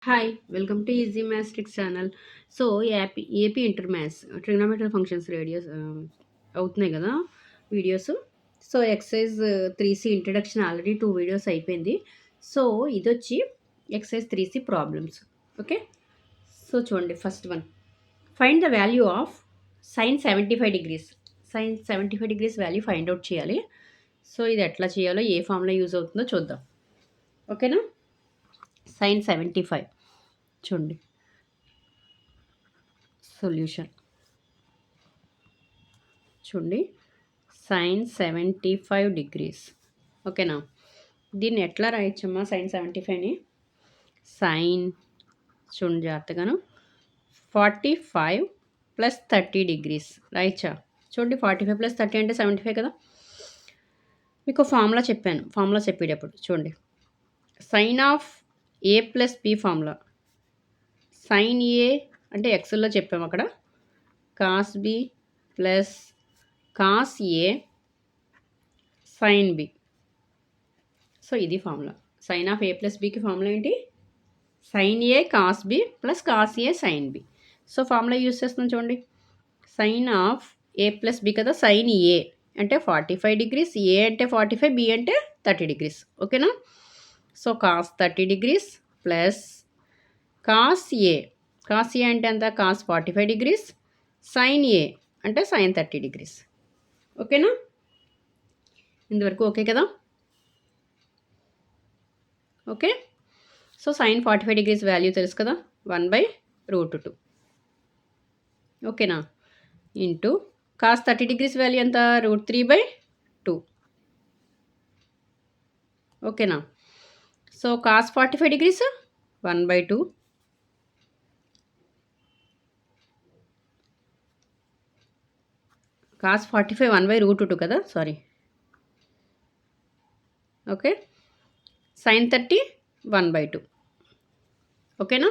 Hi! Welcome to easy maths tricks channel. So, AP inter maths trigonometry functions అవుతున్నాయి గదా! Videos. So, exercise 3సి introduction already 2 videos అయిపోయింది. So, ఇదొచ్చి exercise 3సి problems. Okay. So, చూడండి first one. Find the value of sine 75 degrees. Sine 75 degrees value find out చేయాలి. So, ఇది ఎట్లా చేయాలో, ఏ ఫార్ములా యూజ్ అవుతుందో చూద్దాం. ఓకేనా? సైన్ 75 చూడండి. సొల్యూషన్ చూడండి. Sine 75 degrees. ఓకేనా? దీన్ని ఎట్లా రాయొచ్చమ్మా సైన్ 75ని? సైన్ చూడండి జాగ్రత్తగాను 45 ప్లస్ 30 డిగ్రీస్ రాయచ్చా? చూడండి 45 ప్లస్ 30 అంటే 75 కదా. మీకు ఫార్ములా చెప్పాను. ఫార్ములా చెప్పేటప్పుడు చూడండి. Sine of A plus B formula. Sine A అంటే ఎక్స్లో చెప్పాము అక్కడ. Cos B plus cos A sine B. So ఇది formula. Sine of A plus బికి ఫార్ములా ఏంటి? Sine A cos B plus cos A sine B. So formula use చేస్తున్నాం చూడండి. Sine of A plus B కదా. Sine A అంటే 45 degrees, ఏ అంటే 45, B అంటే 30 degrees. ఓకేనా? So cos 30 degrees plus cos A. Cos A అంటే ఎంత? Cos 45 degrees. సైన్ ఏ అంటే సైన్ 30 డిగ్రీస్. ఓకేనా? ఇంతవరకు ఓకే కదా. Okay. So sine 45 degrees value తెలుసు కదా, 1/√2. ఓకేనా? ఇంటూ కాస్ 30 డిగ్రీస్ వాల్యూ ఎంత? √3/2. ఓకేనా? So cos 45 degrees 1/2. కాస్ 45 1/√2 కదా, సారీ. ఓకే. సైన్ 30 1/2. ఓకేనా?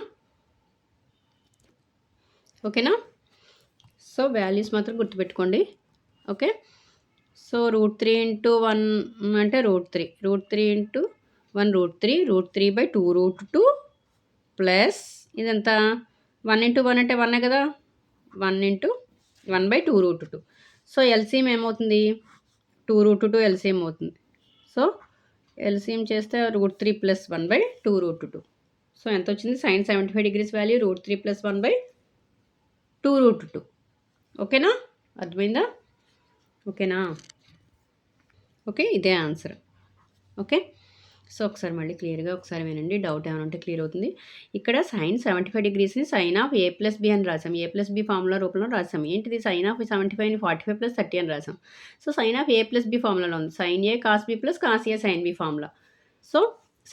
ఓకేనా? సో వాల్యూస్ మాత్రం గుర్తుపెట్టుకోండి. ఓకే. సో √3 ఇంటూ 1 అంటే √3. √3 ఇంటూ 1 √3. √3/2√2 ప్లస్ ఇదంతా 1 ఇంటూ 1 అంటే 1 కదా. 1 ఇంటూ 1/2√2. సో ఎల్సిఎం ఏమవుతుంది? 2√2 ఎల్సిఎం అవుతుంది. సో ఎల్సిఎం చేస్తే √3 ప్లస్ 1/2√2. సో ఎంత వచ్చింది? Sine 75 degrees value √3 plus 1/2√2. ఓకేనా? అర్థమైందా? ఓకేనా? ఓకే. ఇదే ఆన్సర్. ఓకే. సో ఒకసారి మళ్ళీ క్లియర్గా ఒకసారి వినండి. డౌట్ ఏమైనా ఉంటే క్లియర్ అవుతుంది. ఇక్కడ సైన్ 75 డిగ్రీస్ని sine of A plus B అని రాసాం. ఏ ప్లస్ బి ఫార్ములా రూపంలో రాసాం. ఏంటిది? సైన్ ఆఫ్ 75ని 45 ప్లస్ 30 అని రాసాం. So sine of A plus B ఫార్ములాలో ఉంది. Sine A cos B plus cos A sine B formula. So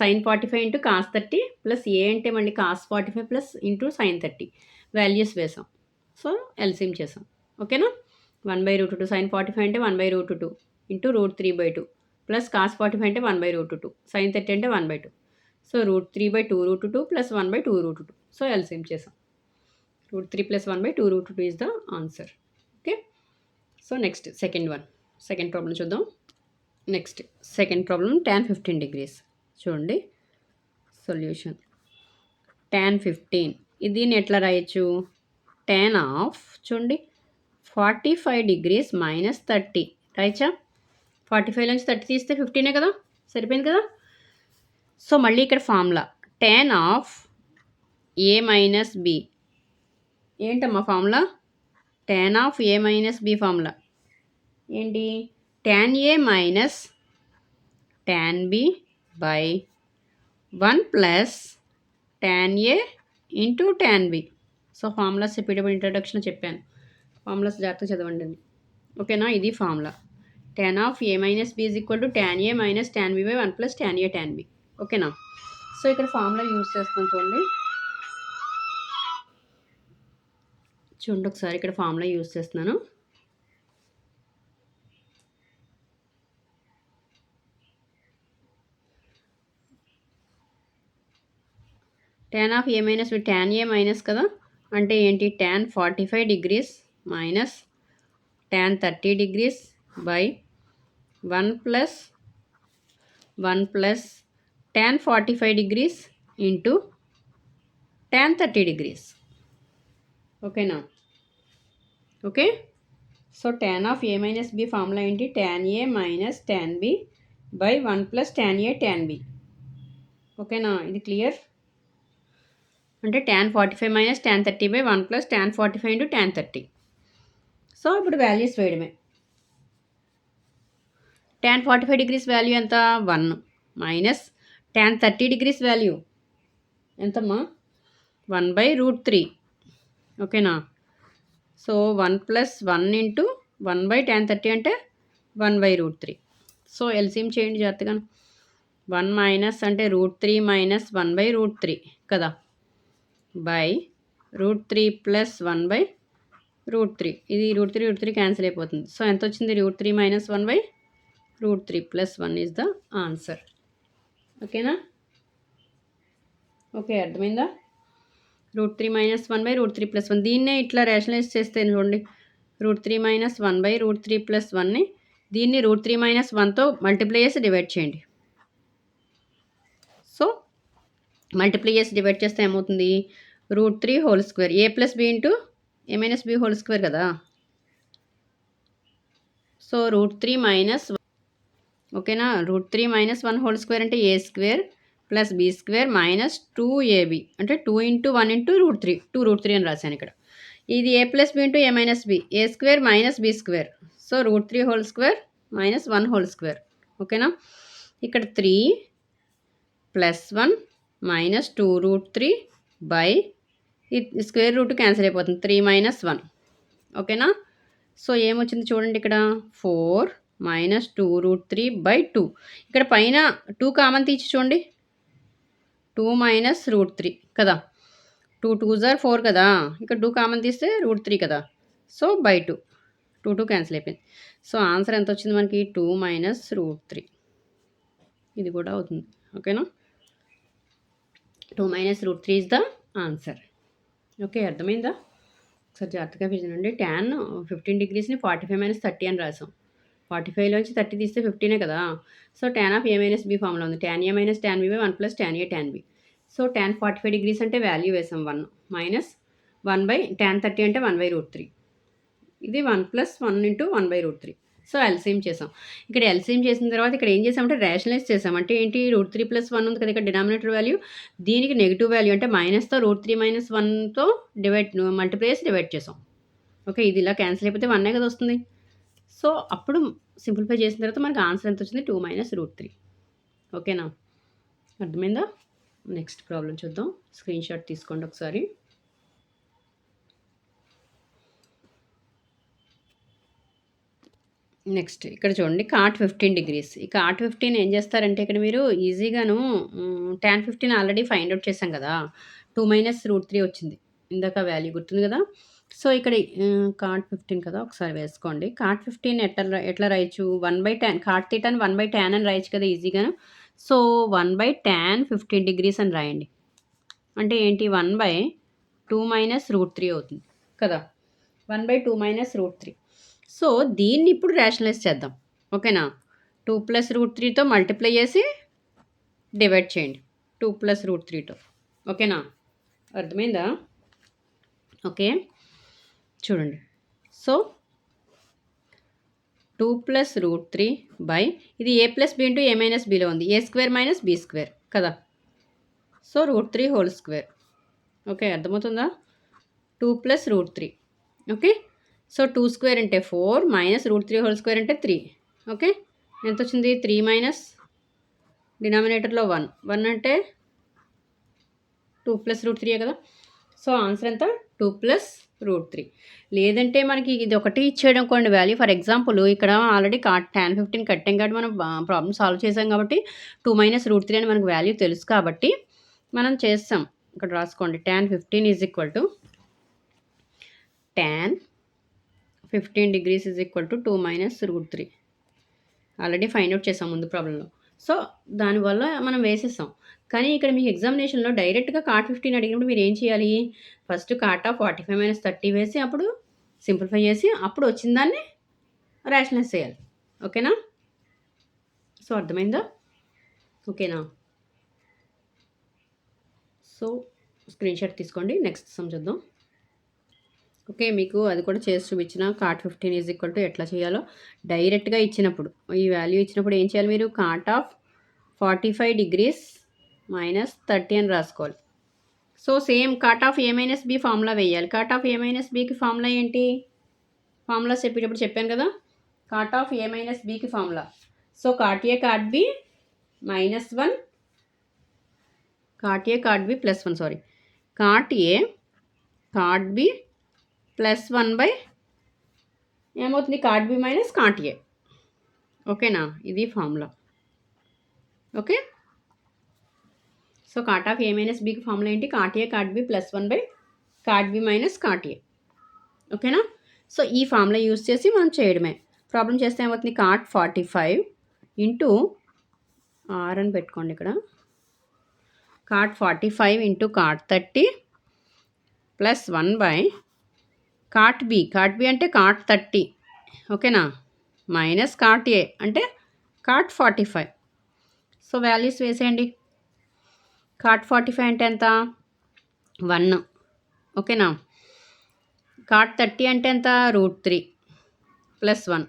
sine 45 into cos 30 plus A అంటే మళ్ళీ cos 45 plus into sine 30 values వేసాం. సో ఎల్సిఎం చేసాం. ఓకేనా? 1/√2. Sign 45 అంటే 1/√2 ఇంటూ √3/2 ప్లస్ కాస్ 45 అంటే 1/√2. Sign 30 అంటే 1/2. So √3/2√2 plus 1/2√2. సో ఎల్సిఎం చేసాం. √3 plus 1/2√2 is the answer. Okay. So next second one. Second problem చూద్దాం. Next second problem tan 15 degrees. చూడండి solution. tan 15 దీన్ని ఎట్లా రాయొచ్చు? tan ఆఫ్ చూడండి 45 డిగ్రీస్ మైనస్ 30 రాయచ్చా? 45 నుంచి 30 తీస్తే 15 కదా, సరిపోయింది కదా. సో మళ్ళీ ఇక్కడ formula tan of A minus B. ఏంటమ్మా formula? tan of A minus B formula ఏంటి? tan A minus tan B by 1 plus tan A into tan B. So formulas చెప్పేటప్పుడు ఇంట్రడక్షన్ చెప్పాను. ఫార్ములాస్ జాగ్రత్తగా చదవండి. ఓకేనా? ఇది formula. tan of A minus B is equal to tan A minus tan B by 1 plus tan A tan B. ఓకేనా? So ఇక్కడ formula use చేస్తాం చూడండి. చూడండి ఒకసారి ఇక్కడ ఫార్ములా యూజ్ చేస్తున్నాను. tan of A minus B, tan A minus కదా అంటే ఏంటి? tan 45 degrees minus tan 30 degrees by 1 plus tan 45 degrees into tan 30 degrees. ఓకేనా? Okay. So tan of a minus b formula ఏంటి? tan a minus tan b by 1 plus tan a tan b. ఓకేనా? ఇది clear? అంటే tan 45 minus tan 30 by 1 plus tan 45 into tan 30. So ఇప్పుడు values వేయడమే. tan 45 degrees value ఎంత? 1 minus tan 30 degrees value ఎంతమ్మా? 1/√3. ఓకేనా? So 1 plus 1 into 1/tan 30 అంటే 1/√3. So LCM చేయండి జాగ్రత్తగా. 1 మైనస్ అంటే √3 మైనస్ 1/√3 కదా, బై √3 ప్లస్ 1/√3. ఇది √3 క్యాన్సిల్ అయిపోతుంది. సో ఎంత వచ్చింది? √3 minus 1/√3 plus 1 is the answer. ఓకేనా? ఓకే, అర్థమైందా? √3 మైనస్ 1/√3 ప్లస్ 1. దీన్నే ఇట్లా రేషనలైజ్ చేస్తే చూడండి, √3 మైనస్ 1/√3 ప్లస్ 1ని దీన్ని √3 మైనస్ 1తో మల్టిప్లై చేసి డివైడ్ చేయండి. సో మల్టిప్లై చేసి డివైడ్ చేస్తే ఏమవుతుంది? √3 whole square a plus b into a minus b whole square కదా. సో √3 మైనస్, ఓకేనా, √3 మైనస్ 1 హోల్ స్క్వేర్ అంటే a square plus b square minus 2ab అంటే 2 ఇంటూ 1 ఇంటూ √3, 2√3 అని రాశాను ఇక్కడ. ఇది a plus b into a minus b, a square minus b square. So √3 whole square minus 1 whole square. ఓకేనా? ఇక్కడ 3 plus 1 minus 2√3 by ఈ square root cancel అయిపోతుంది, 3 minus 1. ఓకేనా? సో ఏమొచ్చింది చూడండి ఇక్కడ, 4 మైనస్ 2√3 బై 2. ఇక్కడ పైన 2 కామన్ తీసి చూడండి, 2 మైనస్ √3 కదా, 2 2s are 4 కదా, ఇక్కడ 2 కామన్ తీస్తే √3 కదా. సో బై 2, 2 క్యాన్సిల్ అయిపోయింది. సో ఆన్సర్ ఎంత వచ్చింది మనకి? 2 మైనస్ √3. ఇది కూడా అవుతుంది. ఓకేనా? 2 minus √3 is the answer. Okay, అర్థమైందా? ఒకసారి జాగ్రత్తగా వినండి. tan 15 డిగ్రీస్ని 45 మైనస్ 30 అని రాసాం. 45లోంచి 30 తీస్తే 15 కదా. So tan of a minus b formula ఉంది, tan a minus tan b by 1 plus tan a tan b. So tan 45 degrees అంటే వాల్యూ వేసాం 1 మైనస్ 1/tan 30 అంటే 1/√3. ఇది 1 ప్లస్ 1 ఇంటూ 1/√3. సో ఎల్సిఎం చేసాం. ఇక్కడ ఎల్సిఎం చేసిన తర్వాత ఇక్కడ ఏం చేసామంటే రేషనలైజ్ చేసాం. అంటే ఏంటి? √3 ప్లస్ 1 ఉంది కదా ఇక్కడ డినామినేటర్ వాల్యూ, దీనికి నెగిటివ్ వాల్యూ అంటే మైనస్తో √3 మైనస్ 1తో మల్టిప్లై చేసి డివైడ్ చేసాం. ఓకే, ఇది ఇలా క్యాన్సిల్ అయిపోతే 1 కదా వస్తుంది. సో అప్పుడు సింప్లిఫై చేసిన తర్వాత మనకి ఆన్సర్ ఎంత వచ్చింది? 2 మైనస్ √3. ఓకేనా? అర్థమైందా? నెక్స్ట్ ప్రాబ్లం చూద్దాం. స్క్రీన్ షాట్ తీసుకోండి ఒకసారి. నెక్స్ట్ ఇక్కడ చూడండి, కాట్ 15 డిగ్రీస్. ఈ కాట్ 15 ఏం చేస్తారంటే ఇక్కడ మీరు ఈజీగాను tan 15 ఆల్రెడీ ఫైండ్ అవుట్ చేసాం కదా, 2 మైనస్ √3 వచ్చింది ఇందాక వాల్యూ, గుర్తుంది కదా. సో ఇక్కడ కాట్ 15 కదా, ఒకసారి వేసుకోండి. కాట్ 15 ఎట్లా రాయొచ్చు? 1/tan, కాట్ తీటాని 1/tan అని రాయొచ్చు కదా ఈజీగాను. సో 1/tan 15 డిగ్రీస్ అని రాయండి. అంటే ఏంటి? 1/2 మైనస్ √3 అవుతుంది కదా, 1/2 మైనస్ √3. సో దీన్ని ఇప్పుడు రేషనలైజ్ చేద్దాం. ఓకేనా? 2 ప్లస్ √3తో మల్టిప్లై చేసి డివైడ్ చేయండి, 2 ప్లస్ √3తో. ఓకేనా? అర్థమైందా? ఓకే, చూడండి. సో 2 ప్లస్ √3 బై ఇది a plus b into a minus bలో ఉంది, a square minus b square కదా. So √3 whole square. ఓకే, అర్థమవుతుందా? 2 ప్లస్ √3. ఓకే, సో 2 స్క్వేర్ అంటే 4 మైనస్ √3 హోల్ స్క్వేర్ అంటే 3. ఓకే, ఎంత వచ్చింది? 3 మైనస్ డినామినేటర్లో 1 అంటే 2 ప్లస్ √3 కదా. సో ఆన్సర్ ఎంత? 2 ప్లస్ √3. లేదంటే మనకి ఇది ఒకటి ఇచ్చేయడం కొన్ని వాల్యూ. ఫర్ ఎగ్జాంపుల్ ఇక్కడ ఆల్రెడీ tan 15 కట్టాం కాబట్టి మనం ప్రాబ్లమ్ సాల్వ్ చేసాం కాబట్టి 2 మైనస్ √3 అని మనకు వాల్యూ తెలుసు కాబట్టి మనం చేస్తాం. ఇక్కడ రాసుకోండి, tan 15 is equal to tan 15 degrees is equal to 2 minus √3. Already find out చేసాం ముందు ప్రాబ్లంలో. సో దానివల్ల మనం వేసేసాం. కానీ ఇక్కడ మీకు ఎగ్జామినేషన్లో డైరెక్ట్గా కాట్ 15 అడిగినప్పుడు మీరు ఏం చేయాలి? ఫస్ట్ కాట్ ఆఫ్ 45 మైనస్ 30 వేసి అప్పుడు సింప్లిఫై చేసి అప్పుడు వచ్చిన దాన్ని రేషనలైజ్ చేయాలి. ఓకేనా? సో అర్థమైందా? ఓకేనా? సో స్క్రీన్ షాట్ తీసుకోండి. నెక్స్ట్ సమ్ చూద్దాం. ఓకే, మీకు అది కూడా చేసి చూపించిన కాట్ 15 ఈజ్ ఈక్వల్ టు ఎట్లా చేయాలో డైరెక్ట్గా ఇచ్చినప్పుడు ఈ వాల్యూ ఇచ్చినప్పుడు ఏం చేయాలి మీరు కాట్ ఆఫ్ 45 డిగ్రీస్ మైనస్ 30 అని రాసుకోవాలి. So same cot of A minus B formula వేయాలి. కాట్ ఆఫ్ ఏ మైనస్ బికి ఫార్ములా ఏంటి? ఫార్ములా చెప్పేటప్పుడు చెప్పాను కదా, కాట్ ఆఫ్ ఏ మైనస్ బికి formula. So cot A cot B -1, cot A cot B +1, sorry, cot A cot B +1 by ఏమవుతుంది cot B minus cot A. ఓకేనా, ఇది ఫార్ములా. Okay, so cot of A minus బికి formula ఏంటి? Cot A cot B +1 by cot B minus cot A. ఓకేనా, so ఈ formula use చేసి మనం చేయడమే. ప్రాబ్లం చేస్తే ఏమవుతుంది కాట్ 45 ఇంటూ ఆర్ అని పెట్టుకోండి ఇక్కడ, cot 45 into cot 30 +1 by cot B అంటే కాట్ 30, ఓకేనా, మైనస్ కాట్ ఏ అంటే కాట్ 45. సో వాల్యూస్ వేసేయండి. కాట్ 45 అంటే ఎంత? 1. ఓకేనా, కాట్ 30 అంటే ఎంత? √3 +1.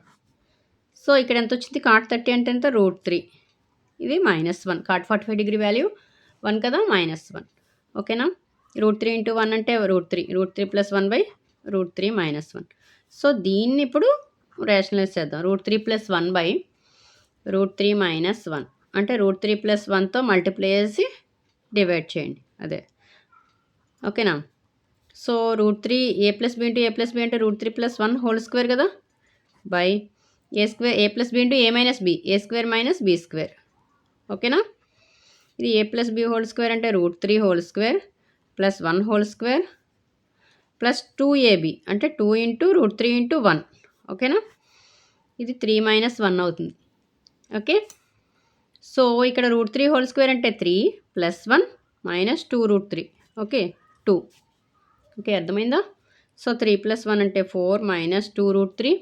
సో ఇక్కడ ఎంత వచ్చింది? కాట్ 30 అంటే ఎంత? √3, ఇది -1. కాట్ 45 డిగ్రీ వాల్యూ 1 కదా, -1. ఓకేనా, √3 ఇంటూ 1 అంటే √3, √3 +1 బై √3 -1. సో దీన్ని ఇప్పుడు రేషనలైజ్ చేద్దాం. √3 +1 బై √3 -1 అంటే √3 +1తో మల్టిప్లై చేసి డివైడ్ చేయండి, అదే. ఓకేనా, so √3 a + b into a + b అంటే √3 +1 హోల్ స్క్వేర్ కదా, by a + b into a - b, a² - b². ఓకేనా, ఇది a + b హోల్ స్క్వేర్ అంటే √3 whole square +1 whole square plus 2ab అంటే 2 ఇంటూ √3 ఇంటూ 1. ఓకేనా, ఇది 3 - 1 అవుతుంది. ఓకే, సో ఇక్కడ √3 హోల్ స్క్వేర్ అంటే 3 +1 -2 √3. ఓకే, 2. ఓకే, అర్థమైందా? సో 3 + 1 అంటే 4 -2 √3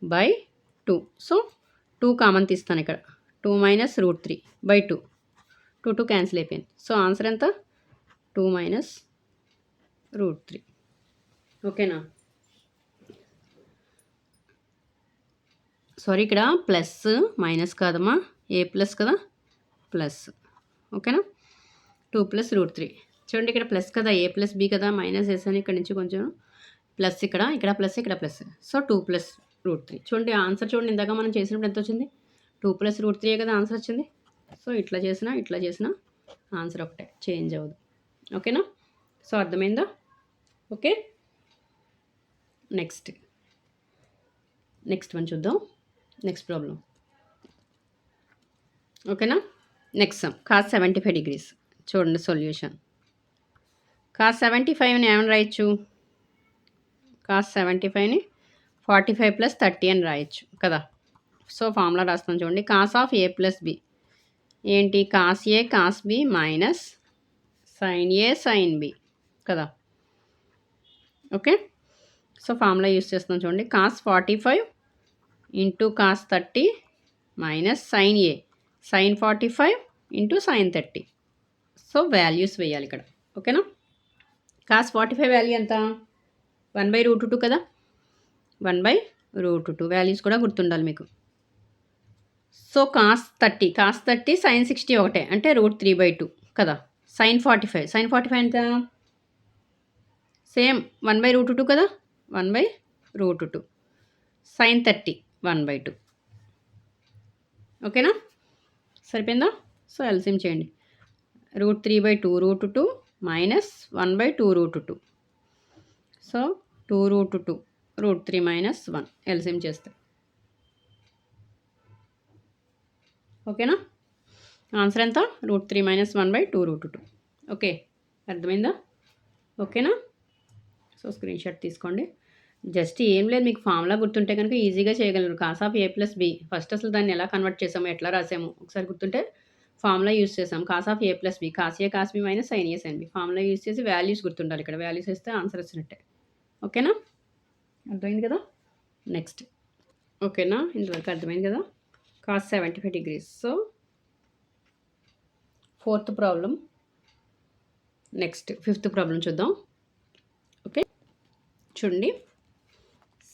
బై 2. సో 2 కామన్ తీస్తాను ఇక్కడ, 2 - √3 బై 2, 2 క్యాన్సిల్ అయిపోయింది. సో ఆన్సర్ ఎంత? 2 - √3. ఓకేనా, సారీ ఇక్కడ ప్లస్ మైనస్ కాదమ్మా, ఏ ప్లస్ కదా, ప్లస్. ఓకేనా, 2 + √3. చూడండి ఇక్కడ ప్లస్ కదా, a + b కదా, మైనస్ వేసాను ఇక్కడ నుంచి కొంచెం ప్లస్, ఇక్కడ ప్లస్, ఇక్కడ ప్లస్. సో 2 + √3. చూడండి ఆన్సర్ చూడండి, ఇందాక మనం చేసినప్పుడు ఎంత వచ్చింది? 2 + √3 కదా ఆన్సర్ వచ్చింది. సో ఇట్లా చేసినా ఆన్సర్ ఒకటే, చేంజ్ అవ్వదు. ఓకేనా, సో అర్థమైందా? ఓకే, నెక్స్ట్ వన్ చూద్దాం. Next problem. ఓకేనా, నెక్స్ట్ సమ్ cos 75 డిగ్రీస్. చూడండి సొల్యూషన్. cos 75ని ఏమని రాయొచ్చు? cos 75ని 45 + 30 అని రాయొచ్చు కదా. సో ఫార్ములా రాస్తాను చూడండి. cos ఆఫ్ a + b ఏంటి? cos a cos b minus sin a sin b కదా. ఓకే, సో ఫార్ములా యూస్ చేస్తున్నాం చూడండి. cos 45 into cos 30 minus sin a sin 45 into sin 30. So values వేయాలి ఇక్కడ. ఓకేనా, cos 45 వాల్యూ ఎంత? 1/√2 కదా, 1/√2. వాల్యూస్ కూడా గుర్తుండాలి మీకు. సో cos 30 sin 60 ఒకటే అంటే √3/2 కదా. sin 45 ఎంత? సేమ్ 1/√2 కదా, 1/√2. sin 30 1/2. ఓకేనా, సరిపోయిందా? సో ఎల్సిఎం చేయండి. √3/2 √2 మైనస్ 1/2 √2. సో 2 √2 √3 - 1 ఎల్సిఎం చేస్తే. ఓకేనా, ఆన్సర్ ఎంత? √3 - 1/2 √2. ఓకే, అర్థమైందా? ఓకేనా, సో స్క్రీన్ షాట్ తీసుకోండి. జస్ట్ ఏం లేదు, మీకు ఫార్ములా గుర్తుంటే కనుక ఈజీగా చేయగలరు. cos of a + b first అసలు దాన్ని ఎలా కన్వర్ట్ చేసాము, ఎట్లా రాసాము ఒకసారి గుర్తుంటే ఫార్ములా యూస్ చేసాం. cos of a + b cos a cos b minus sin a sin b formula use చేసి వాల్యూస్ గుర్తుండాలి. ఇక్కడ వాల్యూస్ వేస్తే ఆన్సర్ వచ్చినట్టే. ఓకేనా, అర్థమైంది కదా. నెక్స్ట్. ఓకేనా, ఇంతవరకు అర్థమైంది కదా. cos 75 degrees. So 4th problem. Next 5th problem చూద్దాం. ఓకే, చూడండి.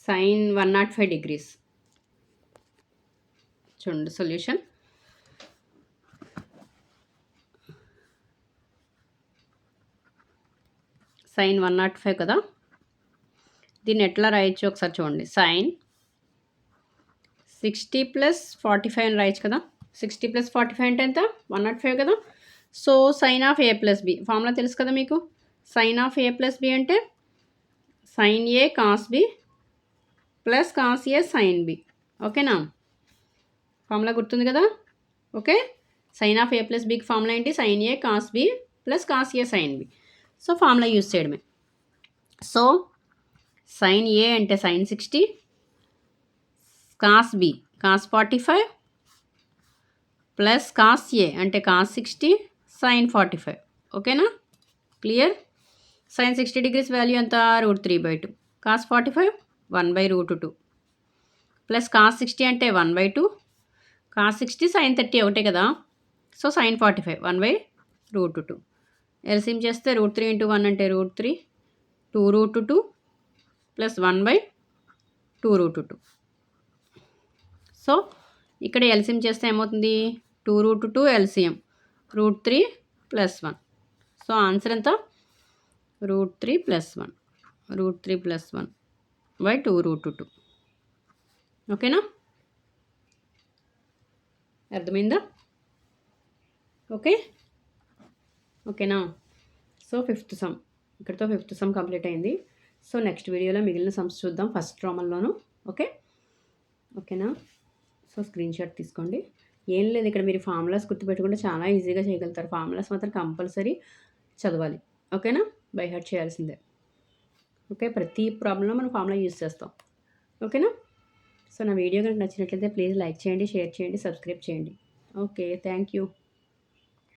sin 105 degrees. చూడండి సొల్యూషన్. sin 105 కదా, దీన్ని ఎట్లా రాయొచ్చు ఒకసారి చూడండి. sin 60 + 45 అని రాయొచ్చు కదా. 60 + 45 అంటే ఎంత? 105 కదా. So sin of a + b formula తెలుసు కదా మీకు. sin ఆఫ్ a + b అంటే sin a cos b plus cos a sin b. ఓకేనా, ఫార్ములా గుర్తుంది కదా. ఓకే, sin ఆఫ్ a + bకి ఫార్ములా ఏంటి? sin a cos b plus cos a sin b. So formula use చేయడమే. సో sin a అంటే sin 60, cos b cos 45 plus cos a అంటే cos 60 sin 45. ఓకేనా, క్లియర్. sin 60 degrees వాల్యూ ఎంత? √3/2. cos 45 1/√2 plus cos 60 అంటే 1/2. cos 60 sin 30 ఒకటే కదా. So sin 45 1/√2. LCM చేస్తే √3 × 1 అంటే √3, 2√2 ప్లస్ 1/2√2. సో ఇక్కడ ఎల్సిఎం చేస్తే ఏమవుతుంది? 2√2 ఎల్సిఎం √3 + 1. సో ఆన్సర్ ఎంత? √3 + 1, √3 + 1/2√2. ఓకేనా, అర్థమైందా? ఓకేనా. సో 5th సమ్ ఇక్కడితో 5th సమ్ కంప్లీట్ అయింది. సో నెక్స్ట్ వీడియోలో మిగిలిన సమ్స్ చూద్దాం ఫస్ట్ ప్రాబ్లంలోను. ఓకేనా. సో స్క్రీన్ షాట్ తీసుకోండి. ఏం లేదు, ఇక్కడ మీరు ఫార్ములాస్ గుర్తుపెట్టుకుంటే చాలా ఈజీగా చేయగలుగుతారు. ఫార్ములాస్ మాత్రం కంపల్సరీ చదవాలి. ఓకేనా, బై హార్ట్ చేయాల్సిందే. ఓకే, ప్రతి ప్రాబ్లంలో మనం ఫార్ములా యూజ్ చేస్తాం. ఓకేనా. సో నా వీడియో కనుక నచ్చినట్లయితే ప్లీజ్ లైక్ చేయండి, షేర్ చేయండి, సబ్స్క్రైబ్ చేయండి. Okay, thank you.